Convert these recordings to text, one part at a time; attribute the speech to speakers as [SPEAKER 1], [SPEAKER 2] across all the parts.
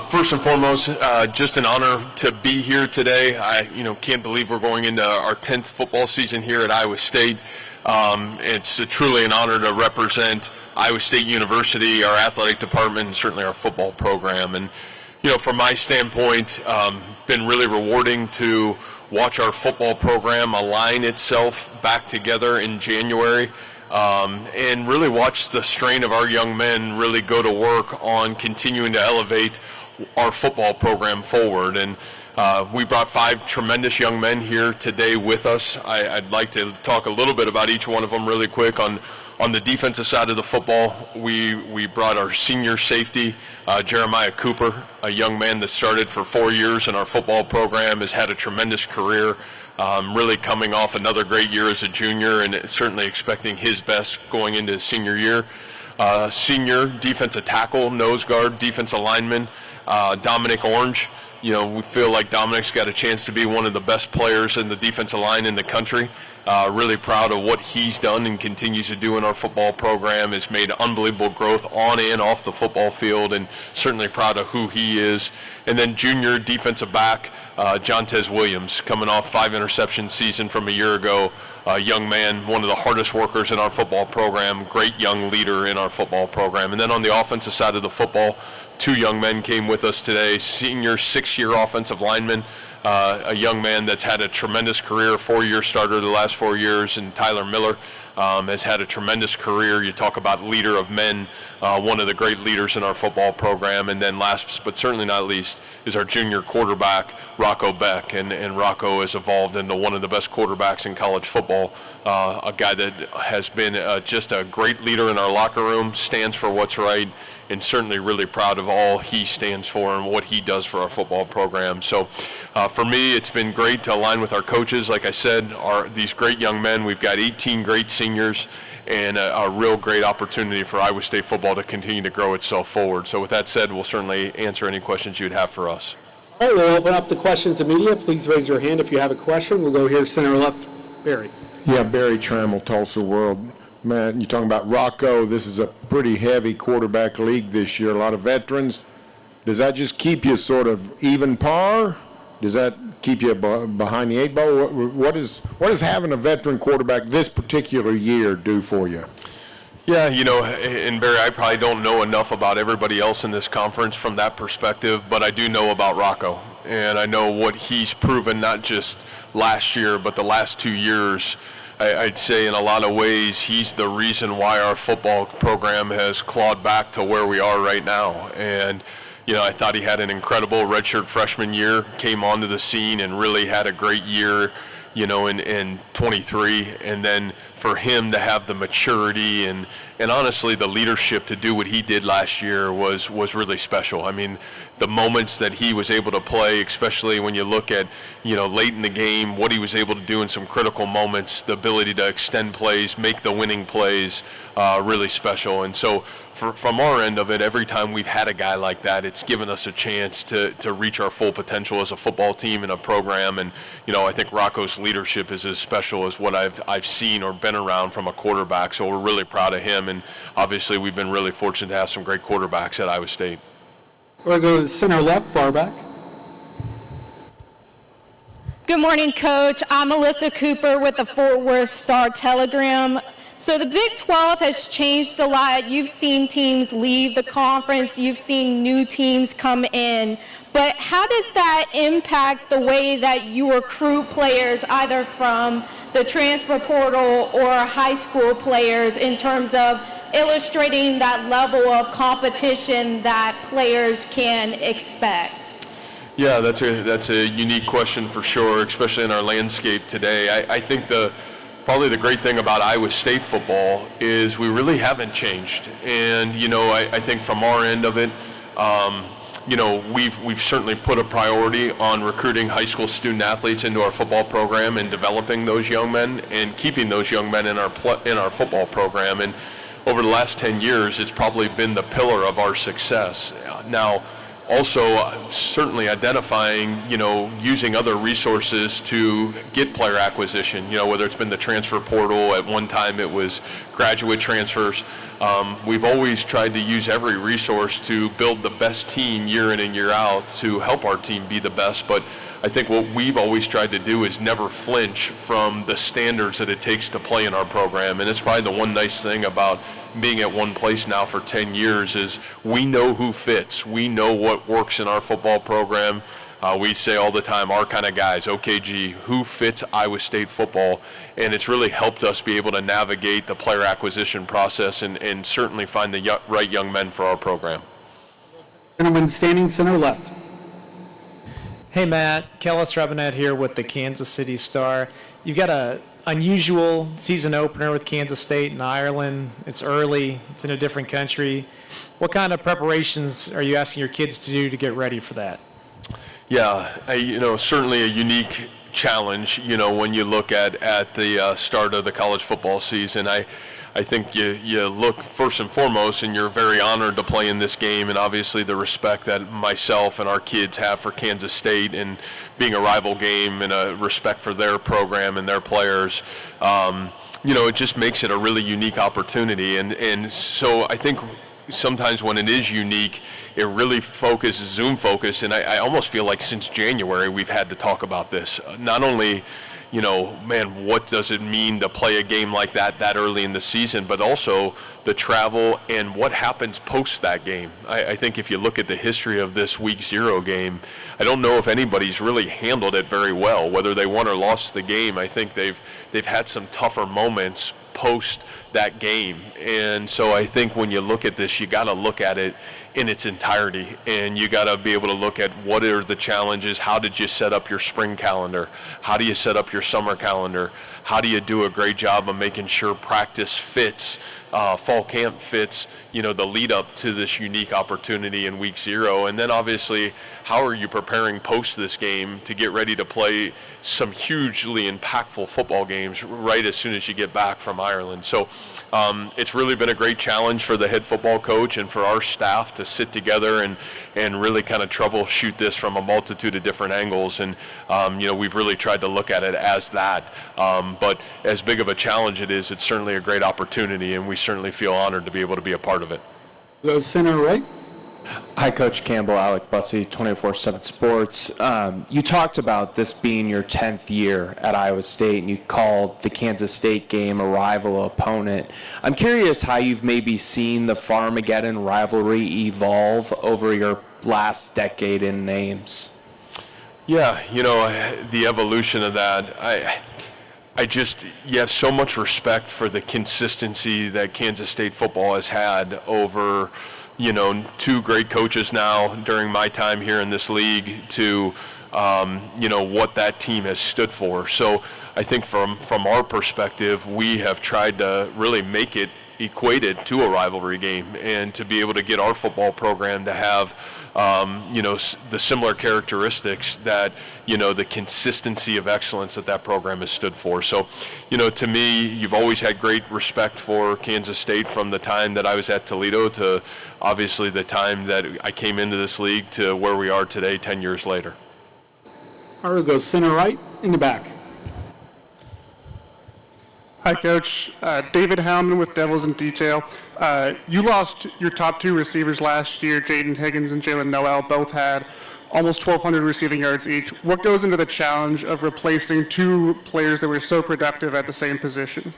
[SPEAKER 1] First and foremost, just an honor to be here today. I can't believe we're going into our 10th football season here at Iowa State. It's truly an honor to represent Iowa State University, our athletic department, and certainly our football program. And, from my standpoint, been really rewarding to watch our football program align itself back together in January. And really watch the strain of our young men really go to work on continuing to elevate our football program forward. And we brought 5 tremendous young men here today with us. I'd like to talk a little bit about each one of them really quick. On the defensive side of the football, we brought our senior safety, Jeremiah Cooper, a young man that started for 4 years in our football program, has had a tremendous career. Really coming off another great year as a junior, and certainly expecting his best going into his senior year. Senior defensive tackle, nose guard, defensive lineman, Dominic Orange. We feel like Dominic's got a chance to be one of the best players in the defensive line in the country. Really proud of what he's done and continues to do in our football program. Has made unbelievable growth on and off the football field, and certainly proud of who he is. And then junior defensive back, Jontez Williams, coming off 5 interception season from a year ago. Young man, one of the hardest workers in our football program, great young leader in our football program. And then on the offensive side of the football, 2 young men came with us today. Senior 6-year offensive lineman, a young man that's had a tremendous career, 4-year starter the last 4 years, and Tyler Miller has had a tremendous career. You talk about leader of men, one of the great leaders in our football program. And then last but certainly not least is our junior quarterback, Rocco Becht. And Rocco has evolved into one of the best quarterbacks in college football, a guy that has been just a great leader in our locker room, stands for what's right, and certainly really proud of all he stands for and what he does for our football program. So for me, it's been great to align with our coaches. Like I said, these great young men. We've got 18 great seniors, and a real great opportunity for Iowa State football to continue to grow itself forward. So with that said, we'll certainly answer any questions you'd have for us.
[SPEAKER 2] All right, we'll open up the questions to media. Please raise your hand if you have a question. We'll go here center left. Barry.
[SPEAKER 3] Yeah, Barry Trammell, Tulsa World. Matt, you're talking about Rocco. This is a pretty heavy quarterback league this year, a lot of veterans. Does that just keep you sort of even par? Does that keep you behind the 8 ball? What is having a veteran quarterback this particular year do for you?
[SPEAKER 1] Yeah, and Barry, I probably don't know enough about everybody else in this conference from that perspective, but I do know about Rocco, and I know what he's proven not just last year, but the last 2 years. I'd say in a lot of ways he's the reason why our football program has clawed back to where we are right now. And, I thought he had an incredible redshirt freshman year, came onto the scene and really had a great year, in 23. And then for him to have the maturity and honestly the leadership to do what he did last year was really special. I mean, the moments that he was able to play, especially when you look at, late in the game, what he was able to do in some critical moments, the ability to extend plays, make the winning plays, really special. And so from our end of it, every time we've had a guy like that, it's given us a chance to reach our full potential as a football team and a program. And, I think Rocco's leadership is as special as what I've seen or been around from a quarterback. So we're really proud of him. And obviously we've been really fortunate to have some great quarterbacks at Iowa State.
[SPEAKER 2] We're going to go to center left, far back.
[SPEAKER 4] Good morning, Coach. I'm Melissa Cooper with the Fort Worth Star-Telegram. So the Big 12 has changed a lot. You've seen teams leave the conference. You've seen new teams come in. But how does that impact the way that you recruit players, either from the transfer portal or high school players, in terms of illustrating that level of competition that players can expect?
[SPEAKER 1] Yeah, that's a unique question for sure, especially in our landscape today. I think probably the great thing about Iowa State football is we really haven't changed. And, I think from our end of it, we've certainly put a priority on recruiting high school student athletes into our football program and developing those young men and keeping those young men in our football program. And over the last 10 years, it's probably been the pillar of our success. Now, also certainly identifying, using other resources to get player acquisition, whether it's been the transfer portal, at one time it was graduate transfers. We've always tried to use every resource to build the best team year in and year out to help our team be the best. But I think what we've always tried to do is never flinch from the standards that it takes to play in our program. And it's probably the one nice thing about being at one place now for 10 years is we know who fits. We know what works in our football program. We say all the time, our kind of guys, OKG, who fits Iowa State football. And it's really helped us be able to navigate the player acquisition process and certainly find the right young men for our program.
[SPEAKER 2] Gentleman standing center left.
[SPEAKER 5] Hey Matt, Kellis Revenet here with the Kansas City Star. You've got a unusual season opener with Kansas State in Ireland. It's early, it's in a different country. What kind of preparations are you asking your kids to do to get ready for that?
[SPEAKER 1] Yeah, certainly a unique challenge, when you look at the start of the college football season. I think you look first and foremost, and you're very honored to play in this game, and obviously the respect that myself and our kids have for Kansas State and being a rival game and a respect for their program and their players. It just makes it a really unique opportunity. And so I think sometimes when it is unique, it really focuses, Zoom focus, and I almost feel like since January we've had to talk about this. Not only what does it mean to play a game like that early in the season, but also the travel and what happens post that game. I think if you look at the history of this Week 0 game, I don't know if anybody's really handled it very well, whether they won or lost the game. I think they've had some tougher moments post that game. And so I think when you look at this, you got to look at it in its entirety, and you got to be able to look at what are the challenges. How did you set up your spring calendar? How do you set up your summer calendar? How do you do a great job of making sure practice fits, fall camp fits, the lead up to this unique opportunity in Week 0? And then obviously, how are you preparing post this game to get ready to play some hugely impactful football games right as soon as you get back from Ireland? So it's really been a great challenge for the head football coach and for our staff to sit together and really kind of troubleshoot this from a multitude of different angles. And, we've really tried to look at it as that. But as big of a challenge it is, it's certainly a great opportunity, and we certainly feel honored to be able to be a part of it.
[SPEAKER 2] Go center right.
[SPEAKER 6] Hi, Coach Campbell, Alec Bussey, 24/7 Sports. You talked about this being your 10th year at Iowa State, and you called the Kansas State game a rival opponent. I'm curious how you've maybe seen the Farmageddon rivalry evolve over your last decade in names.
[SPEAKER 1] Yeah, the evolution of that, you have so much respect for the consistency that Kansas State football has had over, two great coaches now during my time here in this league to, what that team has stood for. So I think from our perspective, we have tried to really make it equated to a rivalry game and to be able to get our football program to have, the similar characteristics that, the consistency of excellence that program has stood for. So, to me, you've always had great respect for Kansas State from the time that I was at Toledo to obviously the time that I came into this league to where we are today 10 years later.
[SPEAKER 2] All right, we'll go center right in the back.
[SPEAKER 7] Hi, Coach. David Howman with Devils in Detail. You lost your top two receivers last year. Jaden Higgins and Jalen Noel both had almost 1,200 receiving yards each. What goes into the challenge of replacing two players that were so productive at the same position?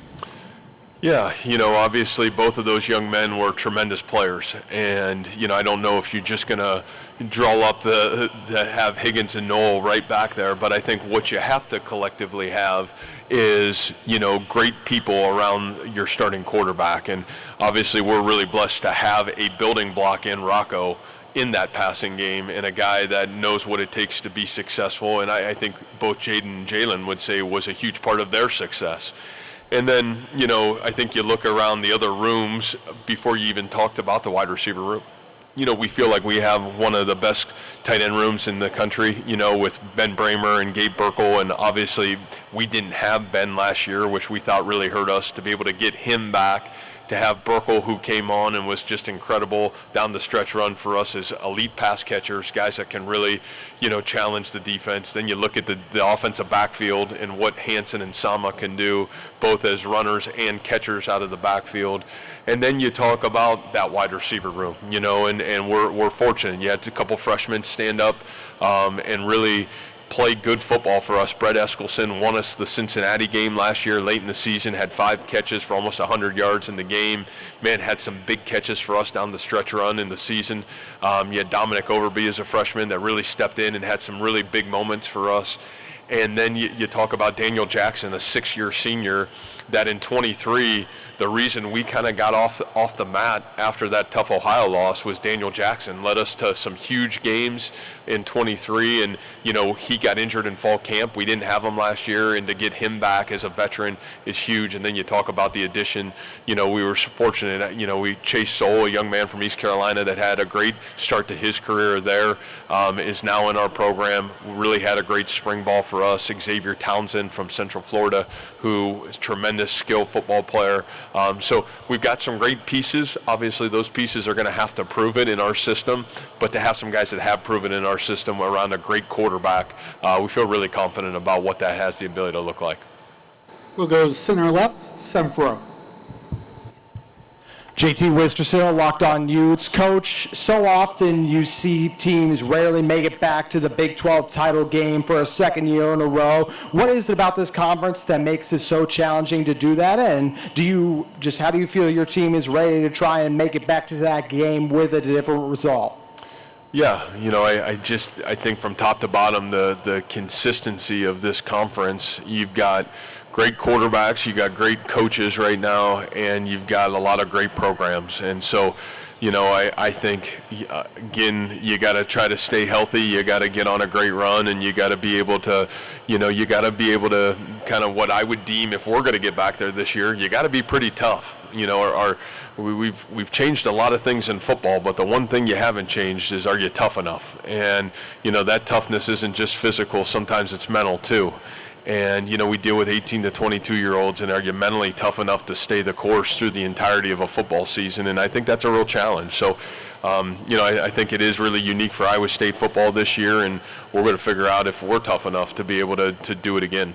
[SPEAKER 1] Yeah, obviously both of those young men were tremendous players. And, I don't know if you're just going to draw up to have Higgins and Noel right back there. But I think what you have to collectively have is, great people around your starting quarterback. And obviously we're really blessed to have a building block in Rocco in that passing game and a guy that knows what it takes to be successful. And I think both Jaden and Jalen would say was a huge part of their success. And then, I think you look around the other rooms before you even talked about the wide receiver room. We feel like we have one of the best tight end rooms in the country, with Ben Bramer and Gabe Burkle. And obviously we didn't have Ben last year, which we thought really hurt us to be able to get him back to have Burkle, who came on and was just incredible down the stretch run for us as elite pass catchers, guys that can really, challenge the defense. Then you look at the offensive backfield and what Hansen and Sama can do, both as runners and catchers out of the backfield. And then you talk about that wide receiver room, and we're fortunate. You had a couple freshmen stand up and really played good football for us. Brett Eskelson won us the Cincinnati game last year late in the season, had 5 catches for almost 100 yards in the game. Man, had some big catches for us down the stretch run in the season. You had Dominic Overby as a freshman that really stepped in and had some really big moments for us. And then you talk about Daniel Jackson, a 6-year senior, that in 23, the reason we kind of got off the mat after that tough Ohio loss was Daniel Jackson led us to some huge games in 23, and he got injured in fall camp. We didn't have him last year, and to get him back as a veteran is huge. And then you talk about the addition. We were fortunate. We Chase Soule, a young man from East Carolina that had a great start to his career there, is now in our program. Really had a great spring ball for us. Xavier Townsend from Central Florida, who is a tremendous skill football player. So we've got some great pieces. Obviously, those pieces are going to have to prove it in our system, but to have some guys that have proven in our system around a great quarterback, we feel really confident about what that has the ability to look like.
[SPEAKER 2] We'll go center left, 7th row.
[SPEAKER 8] JT Wistersill, Locked On Utes. Coach, so often you see teams rarely make it back to the Big 12 title game for a second year in a row. What is it about this conference that makes it so challenging to do that? And how do you feel your team is ready to try and make it back to that game with a different result?
[SPEAKER 1] Yeah, I think from top to bottom, the consistency of this conference, you've got great quarterbacks, you've got great coaches right now, and you've got a lot of great programs. And so, I think, again, you got to try to stay healthy, you got to get on a great run, and you got to be able to, kind of what I would deem, if we're going to get back there this year, you got to be pretty tough. We've changed a lot of things in football, but the one thing you haven't changed is, are you tough enough? And, that toughness isn't just physical, sometimes it's mental too. And, we deal with 18 to 22-year-olds, and are you mentally tough enough to stay the course through the entirety of a football season? And I think that's a real challenge. So, I think it is really unique for Iowa State football this year, and we're going to figure out if we're tough enough to be able to do it again.